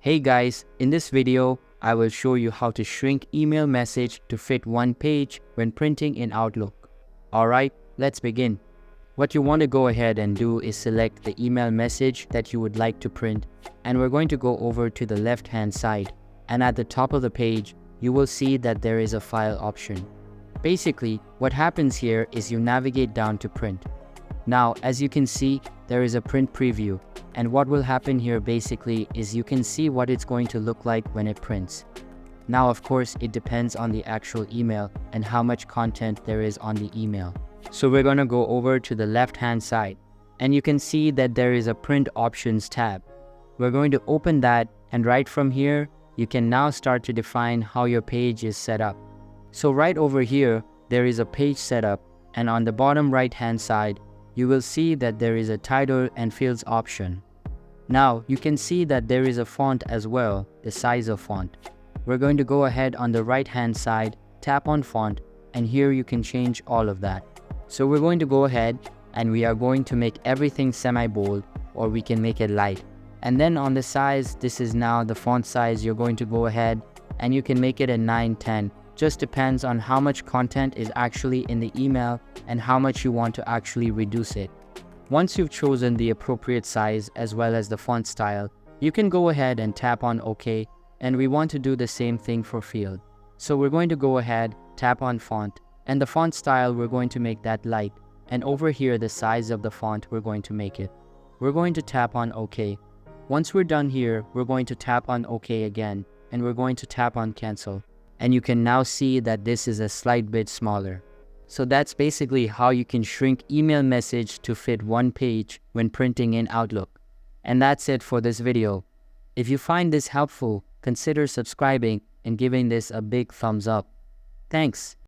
Hey guys, in this video, I will show you how to shrink email message to fit one page when printing in Outlook. Alright, let's begin. What you want to go ahead and do is select the email message that you would like to print, and we're going to go over to the left hand side, and at the top of the page, you will see that there is a file option. Basically, what happens here is you navigate down to print. Now, as you can see, there is a print preview, and what will happen here basically is you can see what it's going to look like when it prints. Now, of course, it depends on the actual email and how much content there is on the email. So we're going to go over to the left hand side, and you can see that there is a print options tab. We're going to open that, and right from here, you can now start to define how your page is set up. So right over here, there is a page setup, and on the bottom right hand side, you will see that there is a title and fields option. Now, you can see that there is a font as well, the size of font. We're going to go ahead on the right hand side, tap on font, and here you can change all of that. So we're going to go ahead and we are going to make everything semi-bold, or we can make it light. And then on the size, this is now the font size. You're going to go ahead and you can make it a 910. Just depends on how much content is actually in the email and how much you want to actually reduce it. Once you've chosen the appropriate size as well as the font style, you can go ahead and tap on OK, and we want to do the same thing for field. So we're going to go ahead, tap on font, and the font style we're going to make that light, and over here the size of the font we're going to make it. We're going to tap on OK. Once we're done here, we're going to tap on OK again, and we're going to tap on cancel. And you can now see that this is a slight bit smaller. So that's basically how you can shrink email message to fit one page when printing in Outlook. And that's it for this video. If you find this helpful, consider subscribing and giving this a big thumbs up. Thanks.